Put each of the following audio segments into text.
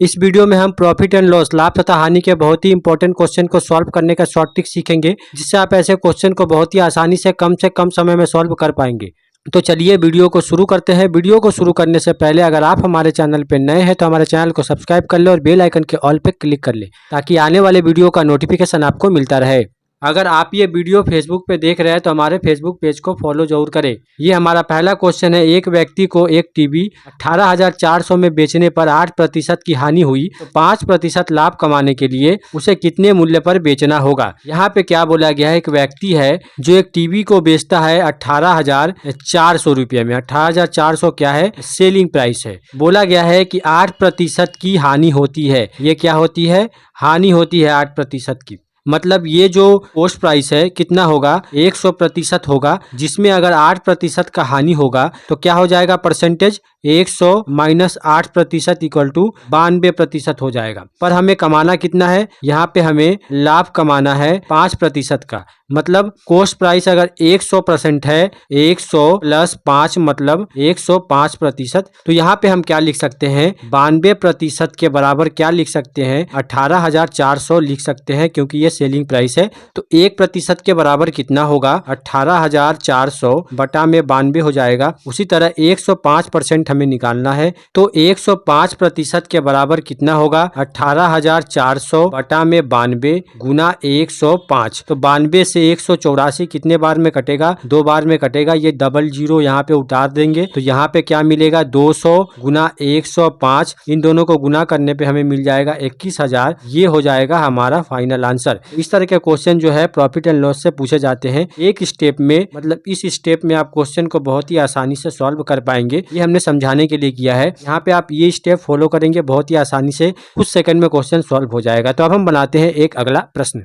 इस वीडियो में हम प्रॉफिट एंड लॉस, लाभ तथा हानि के बहुत ही इंपॉर्टेंट क्वेश्चन को सॉल्व करने का शॉर्ट ट्रिक सीखेंगे, जिससे आप ऐसे क्वेश्चन को बहुत ही आसानी से कम समय में सॉल्व कर पाएंगे। तो चलिए वीडियो को शुरू करते हैं। वीडियो को शुरू करने से पहले अगर आप हमारे चैनल पर नए हैं तो हमारे चैनल को सब्सक्राइब कर ले और बेल आइकन के ऑल पे क्लिक कर ले, ताकि आने वाले वीडियो का नोटिफिकेशन आपको मिलता रहे। अगर आप ये वीडियो फेसबुक पे देख रहे हैं तो हमारे फेसबुक पेज को फॉलो जरूर करें। ये हमारा पहला क्वेश्चन है। एक व्यक्ति को एक टीवी 18,400 में बेचने पर 8% की हानि हुई, तो 5% लाभ कमाने के लिए उसे कितने मूल्य पर बेचना होगा। यहाँ पे क्या बोला गया है, एक व्यक्ति है जो एक टीवी को बेचता है 18,400 रुपये में। 18,400 क्या है, सेलिंग प्राइस है। बोला गया है कि 8% की हानि होती है। ये क्या होती है, हानि होती है 8% की। मतलब ये जो कोस्ट प्राइस है कितना होगा, 100% होगा, जिसमें अगर 8% का हानि होगा तो क्या हो जाएगा परसेंटेज, 100 माइनस 8% इक्वल टू 92% हो जाएगा। पर हमें कमाना कितना है, यहाँ पे हमें लाभ कमाना है 5% का। मतलब कोस्ट प्राइस अगर 100% है, 100 प्लस 5 मतलब 105%। तो यहाँ पे हम क्या लिख सकते हैं, 92% के बराबर क्या लिख सकते हैं, 18,400 लिख सकते हैं, क्योंकि ये सेलिंग प्राइस है। तो 1% के बराबर कितना होगा, 18,400 बटा में 92 हो जाएगा। उसी तरह 105% हमें निकालना है, तो 105% के बराबर कितना होगा, 18,400 बटा में 92 गुना 105। तो 92 से 184 कितने बार में कटेगा, 2 बार में कटेगा। ये डबल जीरो यहाँ पे उतार देंगे तो यहाँ पे क्या मिलेगा, 200 गुना 105। इन दोनों को गुना करने पे हमें मिल जाएगा 21,000। ये हो जाएगा हमारा फाइनल आंसर। इस तरह के क्वेश्चन जो है प्रॉफिट एंड लॉस से पूछे जाते हैं एक स्टेप में। मतलब इस स्टेप में आप क्वेश्चन को बहुत ही आसानी से सॉल्व कर पाएंगे। ये हमने समझाने के लिए किया है। यहाँ पे आप ये स्टेप फॉलो करेंगे, बहुत ही आसानी से कुछ सेकंड में क्वेश्चन सॉल्व हो जाएगा। तो अब हम बनाते हैं एक अगला प्रश्न।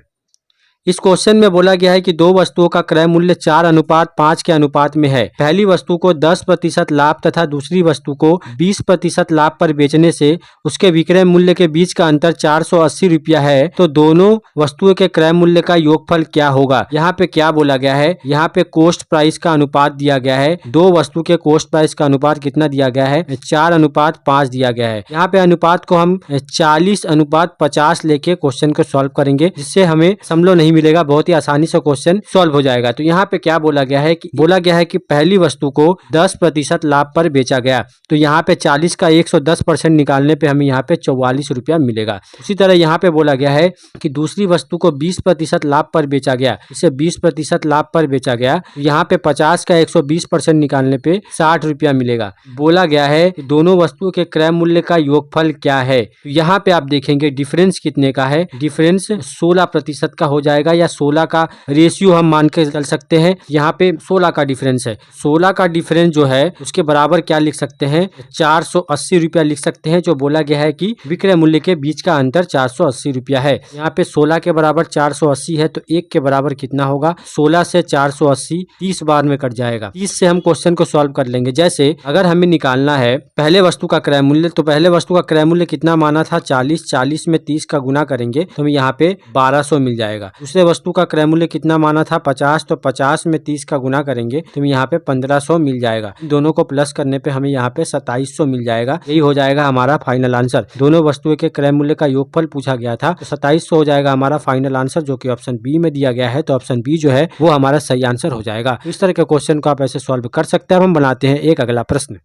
इस क्वेश्चन में बोला गया है कि दो वस्तुओं का क्रय मूल्य 4:5 के अनुपात में है। पहली वस्तु को 10% लाभ तथा दूसरी वस्तु को 20% लाभ पर बेचने से उसके विक्रय मूल्य के बीच का अंतर 480 रुपया है। तो दोनों वस्तुओं के क्रय मूल्य का योगफल क्या होगा। यहाँ पे क्या बोला गया है, यहाँ पे कोस्ट प्राइस का अनुपात दिया गया है। दो वस्तु के कोस्ट प्राइस का अनुपात कितना दिया गया है, 4:5 दिया गया है। यहाँ पे अनुपात को हम 40:50 लेके क्वेश्चन को सॉल्व करेंगे, जिससे हमें समलो नहीं मिलेगा, बहुत ही आसानी से क्वेश्चन सॉल्व हो जाएगा। तो यहाँ पे क्या बोला गया है कि पहली वस्तु को 10% लाभ पर बेचा गया। तो यहाँ पे 40 का 110% निकालने पे हमें यहाँ पे 44 रुपया मिलेगा। उसी तरह यहाँ पे बोला गया है कि दूसरी वस्तु को 20% लाभ पर बेचा गया। इसे 20% लाभ पर बेचा गया। यहाँ पे 50 का 120% निकालने पे 60 रुपया मिलेगा। बोला गया है कि दोनों वस्तुओं के क्रय मूल्य का योगफल क्या है। यहाँ पे आप देखेंगे डिफरेंस कितने का है, डिफरेंस 16% का हो जाएगा, या 16 का रेशियो हम मान के चल सकते हैं। यहाँ पे 16 का डिफरेंस है। 16 का डिफरेंस जो है उसके बराबर क्या लिख सकते हैं, 480 रुपया लिख सकते हैं। जो बोला गया है कि विक्रय मूल्य के बीच का अंतर 480 रुपया है। यहाँ पे 16 के बराबर 480 है, तो 1 के बराबर कितना होगा, 16 से 480 30 बार में कट जाएगा। 30 से हम क्वेश्चन को सॉल्व कर लेंगे। जैसे अगर हमें निकालना है पहले वस्तु का क्रय मूल्य, तो पहले वस्तु का क्रय मूल्य कितना माना था, 40। 40 में 30 का गुना करेंगे तो हमें यहाँ पे 1200 मिल जाएगा। दूसरे वस्तु का क्रय मूल्य कितना माना था, 50। तो 50 में 30 का गुना करेंगे तो हमें यहाँ पे 1500 मिल जाएगा। दोनों को प्लस करने पे हमें यहाँ पे 2700 मिल जाएगा। यही हो जाएगा हमारा फाइनल आंसर। दोनों वस्तुओं के क्रय मूल्य का योगफल पूछा गया था, तो 2700 हो जाएगा हमारा फाइनल आंसर, जो कि ऑप्शन बी में दिया गया है। तो ऑप्शन बी जो है वो हमारा सही आंसर हो जाएगा। इस तरह के क्वेश्चन को आप ऐसे सॉल्व कर सकते हैं। हम बनाते हैं एक अगला प्रश्न।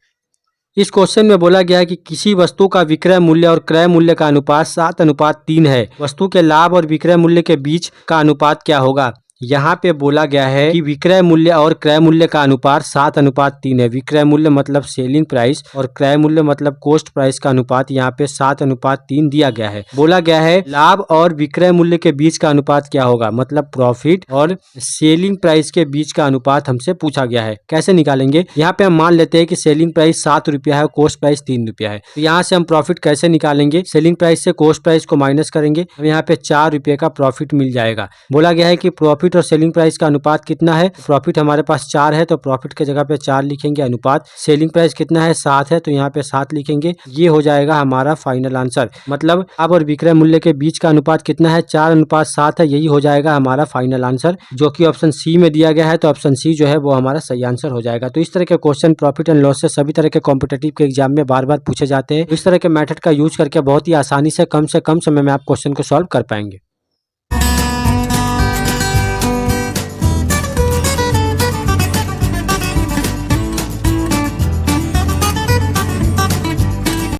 इस क्वेश्चन में बोला गया है कि किसी वस्तु का विक्रय मूल्य और क्रय मूल्य का अनुपात 7:3 है। वस्तु के लाभ और विक्रय मूल्य के बीच का अनुपात क्या होगा। यहाँ पे बोला गया है कि विक्रय मूल्य और क्रय मूल्य का अनुपात 7:3 है। विक्रय मूल्य मतलब सेलिंग प्राइस और क्रय मूल्य मतलब कोस्ट प्राइस का अनुपात यहाँ पे 7:3 दिया गया है। बोला गया है लाभ और विक्रय मूल्य के बीच का अनुपात क्या होगा, मतलब प्रॉफिट और सेलिंग प्राइस के बीच का अनुपात हमसे पूछा गया है। कैसे निकालेंगे, यहाँ पे हम मान लेते हैं कि सेलिंग प्राइस 7 रुपया है और कोस्ट प्राइस 3 रुपया है। तो यहाँ से हम प्रॉफिट कैसे निकालेंगे, सेलिंग प्राइस से कोस्ट प्राइस को माइनस करेंगे, हम यहाँ पे 4 रुपये का प्रॉफिट मिल जाएगा। बोला गया है कि प्रॉफिट प्रॉफिट और सेलिंग प्राइस का अनुपात कितना है। प्रॉफिट हमारे पास 4 है तो प्रॉफिट के जगह पे 4 लिखेंगे। अनुपात सेलिंग प्राइस कितना है 7 है तो यहाँ पे 7 लिखेंगे। ये हो जाएगा हमारा फाइनल आंसर। मतलब लाभ और विक्रय मूल्य के बीच का अनुपात कितना है 4:7 है। यही हो जाएगा हमारा फाइनल आंसर, जो कि ऑप्शन सी में दिया गया है। तो ऑप्शन सी जो है वो हमारा सही आंसर हो जाएगा। तो इस तरह के क्वेश्चन प्रॉफिट एंड लॉस से सभी तरह के कॉम्पिटेटिव के एग्जाम में बार बार पूछे जाते हैं। इस तरह के मेथड का यूज करके बहुत ही आसानी से कम समय में आप क्वेश्चन को सॉल्व कर पाएंगे।